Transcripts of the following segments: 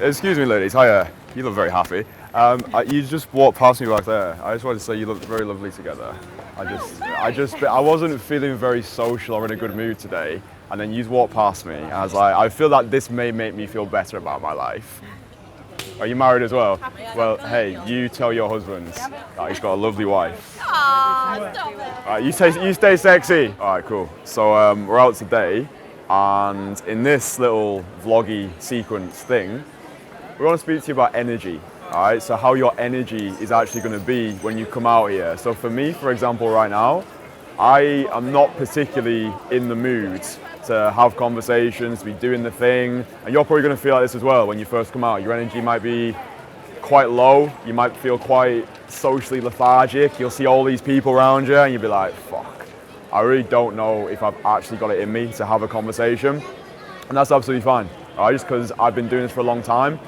Excuse me, ladies. Hiya. You look very happy. You just walked past me back there. I just wanted to say you look very lovely together. I wasn't feeling very social or in a good mood today, and then you just walked past me. And I was like, I feel that this may make me feel better about my life. Are you married as well? Well, hey, you tell your husband that he's got a lovely wife. Aww, stop it. All right, you stay sexy. All right, cool. So we're out today, and in this little vloggy sequence thing, we want to speak to you about energy. All right, so how your energy is actually going to be when you come out here. So for me, for example, right now, I am not particularly in the mood to have conversations, to be doing the thing. And you're probably going to feel like this as well when you first come out. Your energy might be quite low. You might feel quite socially lethargic. You'll see all these people around you and you'll be like, fuck, I really don't know if I've actually got it in me to have a conversation. And that's absolutely fine. All right, just because I've been doing this for a long time.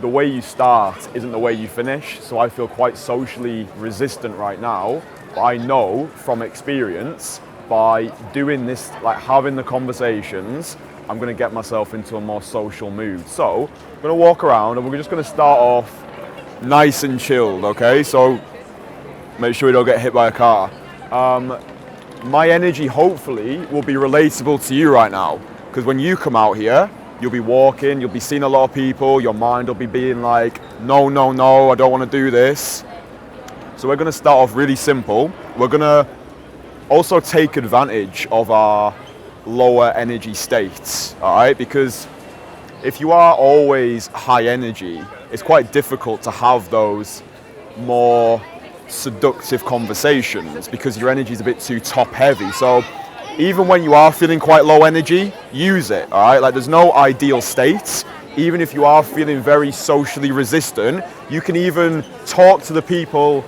The way you start isn't the way you finish. So I feel quite socially resistant right now. But I know from experience, by doing this, like having the conversations, I'm going to get myself into a more social mood. So I'm going to walk around and we're just going to start off nice and chilled, okay? So make sure we don't get hit by a car. My energy hopefully will be relatable to you right now, because when you come out here, you'll be walking, you'll be seeing a lot of people, your mind will be being like, no, no, no, I don't want to do this. So we're going to start off really simple. We're going to also take advantage of our lower energy states, all right? Because if you are always high energy, it's quite difficult to have those more seductive conversations because your energy is a bit too top heavy. So even when you are feeling quite low energy, use it, all right? Like there's no ideal states. Even if you are feeling very socially resistant, you can even talk to the people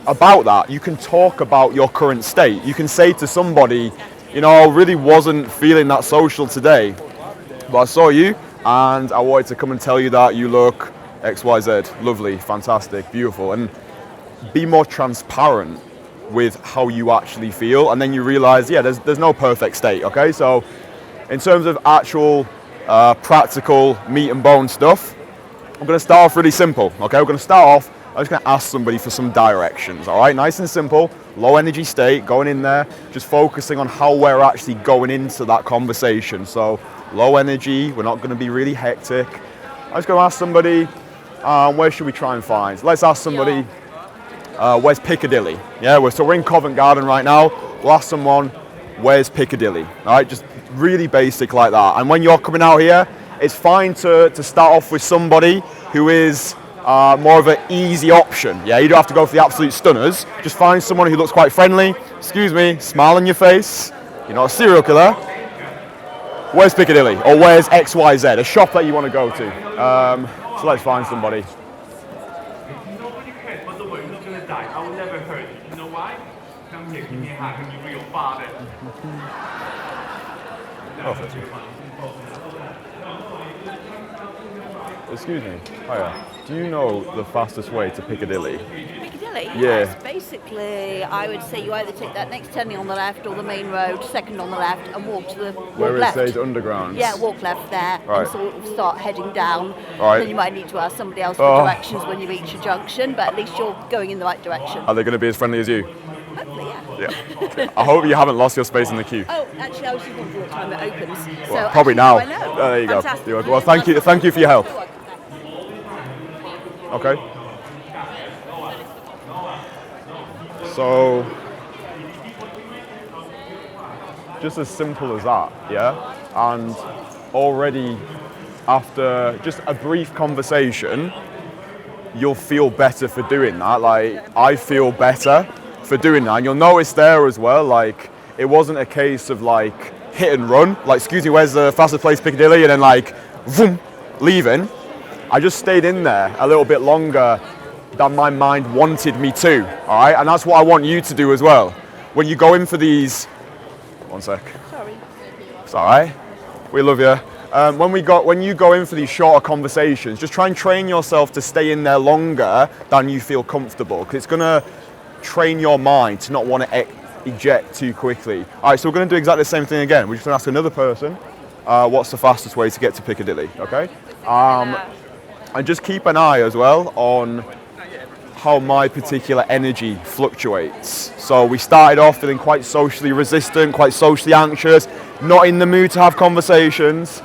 about that. You can talk about your current state. You can say to somebody, you know, I really wasn't feeling that social today, but I saw you and I wanted to come and tell you that you look XYZ, lovely, fantastic, beautiful, and be more transparent with how you actually feel. And then you realize, yeah, there's no perfect state, okay? So in terms of actual practical meat and bone stuff, I'm gonna start off really simple, okay? We're gonna start off, I'm just going to ask somebody for some directions, all right? Nice and simple, low energy state, going in there, just focusing on how we're actually going into that conversation. So low energy, we're not going to be really hectic. I'm just going to ask somebody, where should we try and find? Let's ask somebody, where's Piccadilly? Yeah, so we're in Covent Garden right now. We'll ask someone, where's Piccadilly? All right, just really basic like that. And when you're coming out here, it's fine to start off with somebody who is more of an easy option. Yeah, you don't have to go for the absolute stunners. Just find someone who looks quite friendly. Excuse me, smile on your face. You're not a serial killer. Where's Piccadilly? Or where's XYZ? A shop that you want to go to. So let's find somebody. But the way you're not going to die, I will never hurt you. You know why? Come here, give me a hug, and be real father. Excuse me. Hiya. Do you know the fastest way to Piccadilly? Piccadilly? Yeah. Yes, basically, I would say you either take that next turning on the left or the main road, second on the left, and walk to the Where left. it says underground? Yeah, walk left there, Right. and sort of start heading down. Right. Then you might need to ask somebody else for directions when you reach a junction, but at least you're going in the right direction. Are they going to be as friendly as you? Hopefully, yeah. Yeah. Okay. I hope you haven't lost your space in the queue. Oh, actually, I was just wondering what time it opens. Well, So probably actually, now. I know. Oh, there you go. Fantastic. Well, thank you for your help. Okay. So, just as simple as that, yeah? And already after just a brief conversation, you'll feel better for doing that. Like, I feel better for doing that. And you'll notice there as well, like, it wasn't a case of like hit and run, like, excuse me, where's the fastest place Piccadilly? And then like, vroom, leaving. I just stayed in there a little bit longer than my mind wanted me to, all right? And that's what I want you to do as well. When you go in for these, one sec. Sorry. It's all right. We love you. When you go in for these shorter conversations, just try and train yourself to stay in there longer than you feel comfortable, because it's gonna train your mind to not want to eject too quickly. All right, so we're gonna do exactly the same thing again. We're just gonna ask another person, what's the fastest way to get to Piccadilly, okay? And just keep an eye as well on how my particular energy fluctuates. So we started off feeling quite socially resistant, quite socially anxious, not in the mood to have conversations.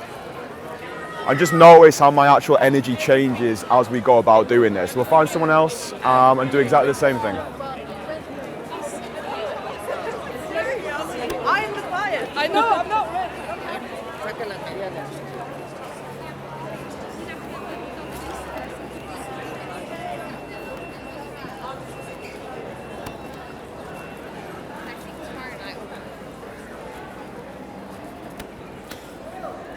And just notice how my actual energy changes as we go about doing this. We'll find someone else and do exactly the same thing. I am the client. I know, I'm not ready.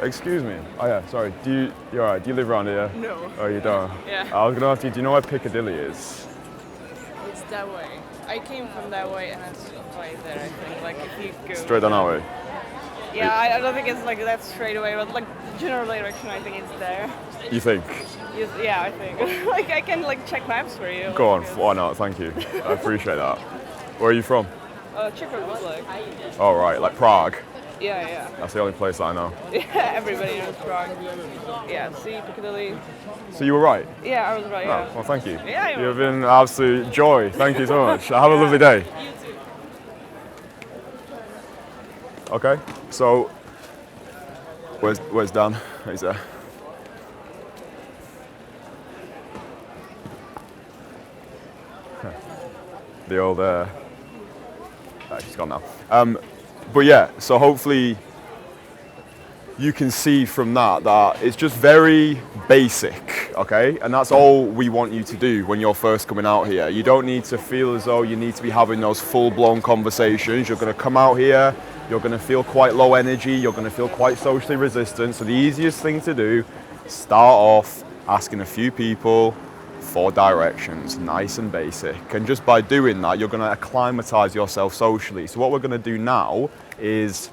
Excuse me. Oh yeah, sorry. You're alright. Do you live around here? No. Oh, you don't? Yeah. I was gonna ask you, do you know where Piccadilly is? It's that way. I came from that way and it's right there, I think. Like if you go Straight down that way. Yeah, I don't think it's like that straight away, but like the general direction I think it's there. You think? Yeah, I think. Like I can like check maps for you. Go on, why not? Thank you. I appreciate that. Where are you from? Czech Republic. Oh right, like Prague. Yeah, yeah. That's the only place that I know. Yeah, everybody knows Prague. Yeah, see, Piccadilly. So you were right? Yeah, I was right, yeah. Oh, well, thank you. Yeah, You've been an absolute joy. Thank you so much. Have a lovely day. You too. Okay, so where's Dan? He's there. The old she's gone now. But yeah, so hopefully you can see from that it's just very basic, okay? And that's all we want you to do when you're first coming out here. You don't need to feel as though you need to be having those full-blown conversations. You're going to come out here, you're going to feel quite low energy, you're going to feel quite socially resistant. So the easiest thing to do, start off asking a few people for directions, nice and basic. And just by doing that, you're going to acclimatize yourself socially. So what we're going to do now is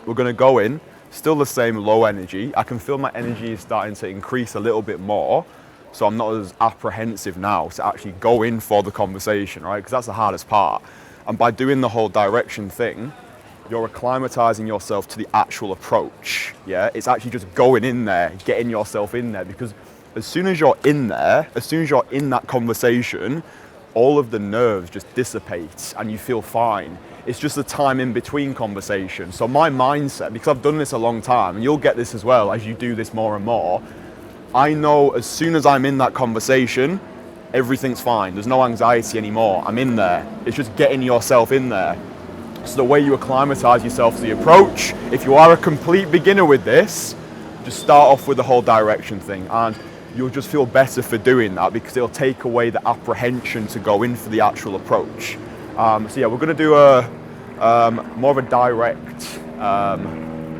we're going to go in, still the same low energy. I can feel my energy is starting to increase a little bit more. So I'm not as apprehensive now to actually go in for the conversation, right? Because that's the hardest part. And by doing the whole direction thing, you're acclimatizing yourself to the actual approach, yeah? It's actually just going in there, getting yourself in there, because as soon as you're in there, as soon as you're in that conversation, all of the nerves just dissipate and you feel fine. It's just the time in between conversations. So my mindset, because I've done this a long time, and you'll get this as well as you do this more and more, I know as soon as I'm in that conversation, everything's fine. There's no anxiety anymore. I'm in there. It's just getting yourself in there. So the way you acclimatize yourself to the approach, if you are a complete beginner with this, just start off with the whole direction thing. And you'll just feel better for doing that because it'll take away the apprehension to go in for the actual approach. So yeah, we're going to do a more of a direct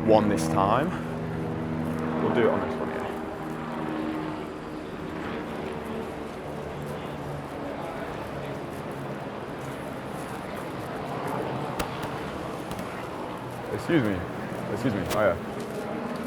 one this time. We'll do it on this one here. Excuse me. Oh yeah.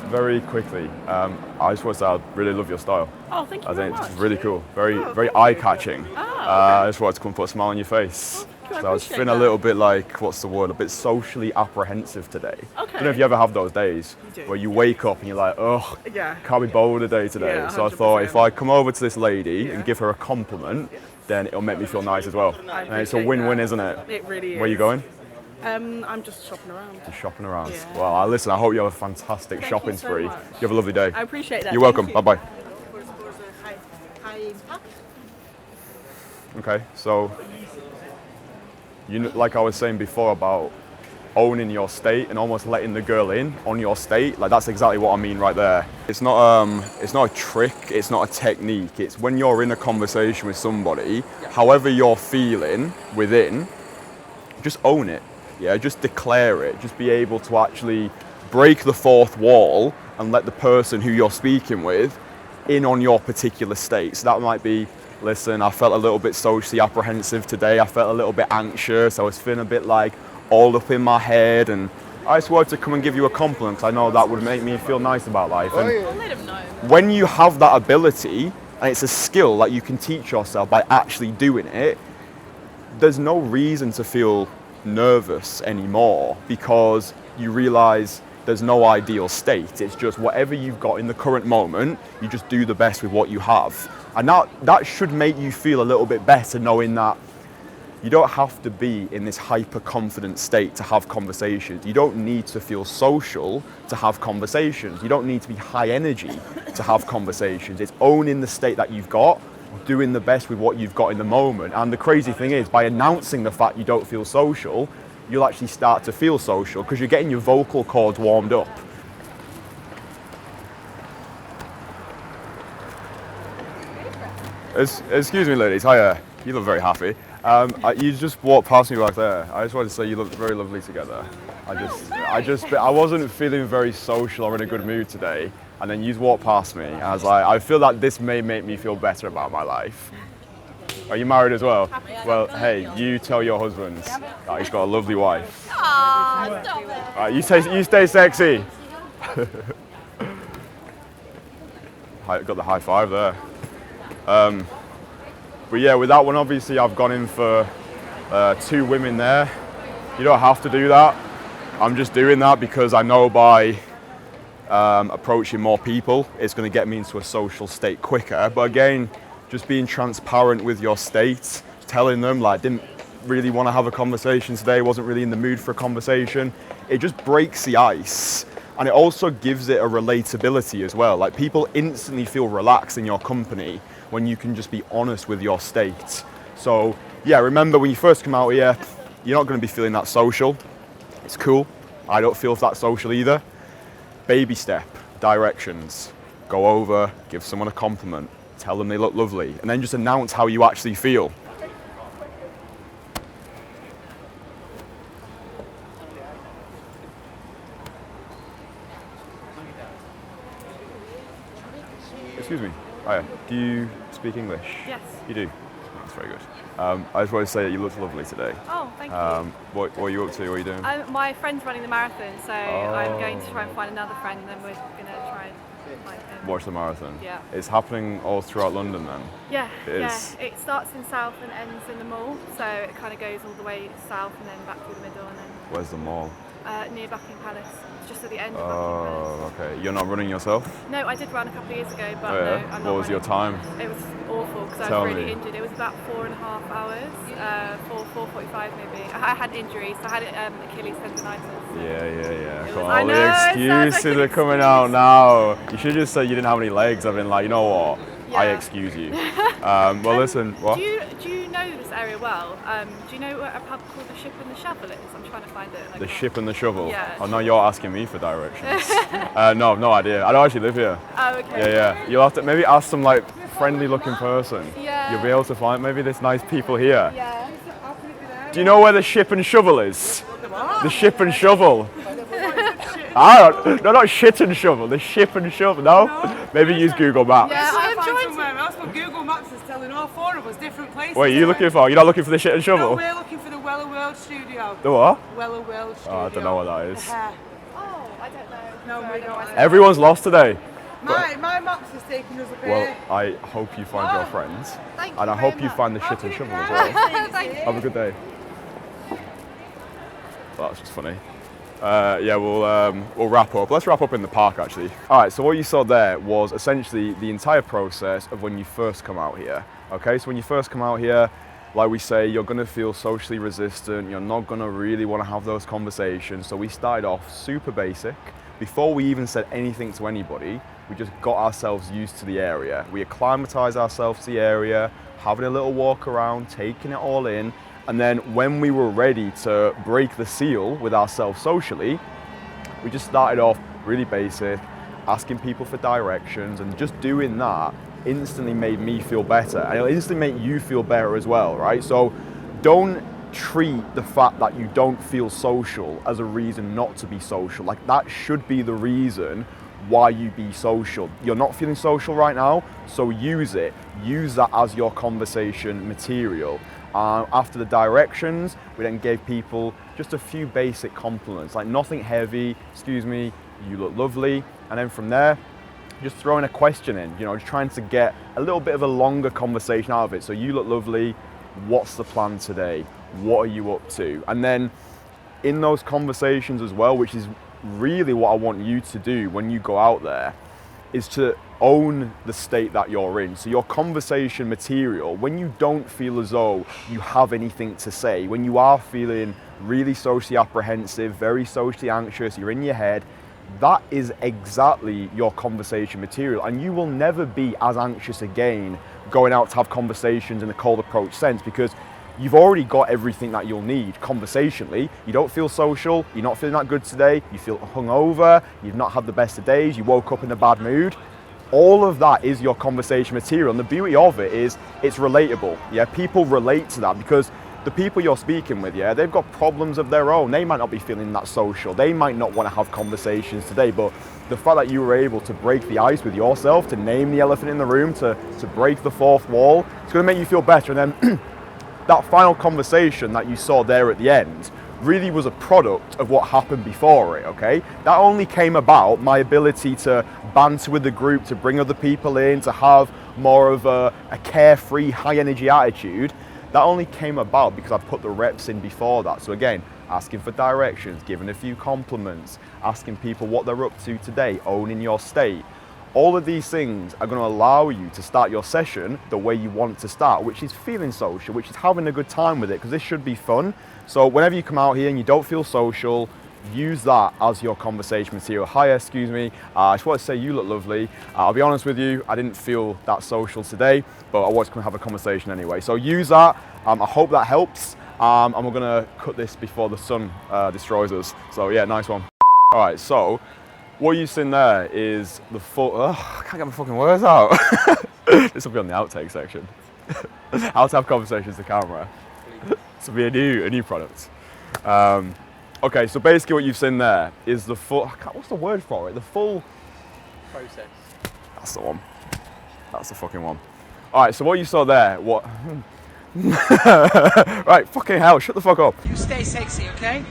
Very quickly, I just want to say I really love your style. Oh, thank you I very think much. it's really cool, very eye-catching. I just wanted to come and put a smile on your face. I So I was appreciate feeling a that. little bit like, what's the word, a bit socially apprehensive today. I don't know if you ever have those days do. where you wake up and you're like, oh, Yeah. can't be bothered today. Yeah, So I thought if 100%. I come over to this lady and give her a compliment, then it'll make me feel nice as well. And it's a appreciate win-win, that. isn't it? It really is. Where are you going? I'm just shopping around. Just shopping around. Yeah. Well, listen, I hope you have a fantastic Thank shopping you so spree. much. You have a lovely day. I appreciate that. You're Thank welcome. you. Bye-bye. High impact. Okay, so like I was saying before about owning your state and almost letting the girl in on your state, like that's exactly what I mean right there. It's not a trick, it's not a technique. It's when you're in a conversation with somebody, however you're feeling within, just own it. Yeah, just declare it. Just be able to actually break the fourth wall and let the person who you're speaking with in on your particular state. So that might be, listen, I felt a little bit socially apprehensive today. I felt a little bit anxious. I was feeling a bit like all up in my head, and I just wanted to come and give you a compliment because I know that would make me feel nice about life. And I'll let him know. when you have that ability, and it's a skill that you can teach yourself by actually doing it, there's no reason to feel nervous anymore because you realize there's no ideal state. It's just whatever you've got in the current moment, you just do the best with what you have. And that should make you feel a little bit better, knowing that you don't have to be in this hyper-confident state to have conversations. You don't need to feel social to have conversations. You don't need to be high energy to have conversations. It's owning the state that you've got, doing the best with what you've got in the moment. And the crazy thing is, by announcing the fact you don't feel social, you'll actually start to feel social because you're getting your vocal cords warmed up. Excuse me, ladies. Hiya. You look very happy. You just walked past me back there. I just wanted to say you look very lovely together. I wasn't feeling very social or in a good mood today, and then you just walked past me. And I was like, I feel that this may make me feel better about my life. Are you married as well? Well, hey, you tell your husband that he's got a lovely wife. Aww, stop it. All right, you stay sexy. Got the high five there. But yeah, with that one, obviously, I've gone in for 2 women there. You don't have to do that. I'm just doing that because I know by approaching more people, it's going to get me into a social state quicker. But again, just being transparent with your state, telling them like, didn't really want to have a conversation today, wasn't really in the mood for a conversation. It just breaks the ice. And it also gives it a relatability as well. Like, people instantly feel relaxed in your company when you can just be honest with your state. So yeah, remember when you first come out here, you're not going to be feeling that social. It's cool. I don't feel that social either. Baby step, directions. Go over, give someone a compliment, tell them they look lovely, and then just announce how you actually feel. Excuse me. Hiya. Do you speak English? Yes. You do? That's very good. I just want to say that you look lovely today. Oh, thank you. What are you up to? What are you doing? My friend's running the marathon, so I'm going to try and find another friend, and then we're going to try and find him. Watch the marathon? Yeah. It's happening all throughout London then? Yeah, It is. It starts in South and ends in the Mall, so it kind of goes all the way south and then back through the middle and then Where's the mall? near Buckingham Palace. It's just at the end of Buckingham Palace. Oh, okay. You're not running yourself? No, I did run a couple of years ago, but Oh, yeah? no, I'm not What was your running. time? It was awful because I Tell was really me. injured. It was about 4.5 hours, 4:45 maybe. I had injuries, so I had Achilles tendonitis. Yeah. It Come was- on, I all know, the it sounds like excuses an are coming excuse. out now. You should just say you didn't have any legs. I've been like, you know what? I Yeah. excuse you. Well, listen, what? Do you know this area well? Do you know what a pub called the Ship and the Shovel is? I'm trying to find it. and I The can't. Ship and the Shovel? Yeah. Oh, no, you're asking me for directions. No, I've no idea. I don't actually live here. Oh, okay. Yeah. You'll have to maybe ask some like friendly looking person. Yeah. You'll be able to find maybe there's nice people here. Yeah. Do you know where the Ship and Shovel is? The Ship and Shovel. No, not shit and shovel. The Ship and Shovel. No? Maybe use Google Maps. Yeah, I I'm found trying somewhere else, but Google Maps is telling all 4 of us different places. What are you looking for? You're not looking for the Shit and No, Shovel? we're looking for the Weller World Studio. The what? Weller World Studio. Oh, I don't know what that is. The hair. Oh, I don't know. No, Sorry, we I don't don't. know. Everyone's lost today. My maps is taking us up Well, here. I hope you find your friends. Thank And you I hope very you much. find the Shit and Shovel as well. Thank you. Have a good day. Well, that's just funny. Yeah, we'll wrap up. Let's wrap up in the park, actually. All right, so what you saw there was essentially the entire process of when you first come out here. Okay, so when you first come out here, like we say, you're gonna feel socially resistant. You're not gonna really wanna have those conversations. So we started off super basic. Before we even said anything to anybody, we just got ourselves used to the area. We acclimatized ourselves to the area, having a little walk around, taking it all in. And then when we were ready to break the seal with ourselves socially, we just started off really basic, asking people for directions, and just doing that instantly made me feel better. And it'll instantly make you feel better as well, right? So don't treat the fact that you don't feel social as a reason not to be social. Like, that should be the reason why you be social. You're not feeling social right now, so use it. Use that as your conversation material. After the directions, we then gave people just a few basic compliments, like nothing heavy. Excuse me, you look lovely. And then from there, just throwing a question in, just trying to get a little bit of a longer conversation out of it. So you look lovely. What's the plan today? What are you up to? And then in those conversations as well, which is really what I want you to do when you go out there is to own the state that you're in. So your conversation material, when you don't feel as though you have anything to say, when you are feeling really socially apprehensive, very socially anxious, you're in your head, that is exactly your conversation material. And you will never be as anxious again going out to have conversations in a cold approach sense, because you've already got everything that you'll need conversationally. You don't feel social, you're not feeling that good today, you feel hungover, you've not had the best of days, you woke up in a bad mood. All of that is your conversation material, and the beauty of it is it's relatable. Yeah, people relate to that because the people you're speaking with, yeah, they've got problems of their own. They might not be feeling that social. They might not want to have conversations today, but the fact that you were able to break the ice with yourself, to name the elephant in the room, to break the fourth wall, it's going to make you feel better. And then that final conversation that you saw there at the end really was a product of what happened before it, okay? That only came about, my ability to banter with the group, to bring other people in, to have more of a carefree, high energy attitude. That only came about because I've put the reps in before that. So again, asking for directions, giving a few compliments, asking people what they're up to today, owning your state. All of these things are going to allow you to start your session the way you want to start, which is feeling social, which is having a good time with it, because this should be fun. So whenever you come out here and you don't feel social, use that as your conversation material. Hi, excuse me, I just want to say you look lovely. I'll be honest with you, I didn't feel that social today, but I was going to have a conversation anyway. So use that. I hope that helps. And we're going to cut this before the sun destroys us. So yeah, nice one. All right, so what you've seen there is the full, I can't get my fucking words out. This will be on the outtake section. How to have conversations to camera. This will be a new product. Okay, so basically what you've seen there is the full, what's the word for it? The full process. That's the one. That's the fucking one. All right, so what you saw there, what? Right, fucking hell, shut the fuck up. You stay sexy, okay?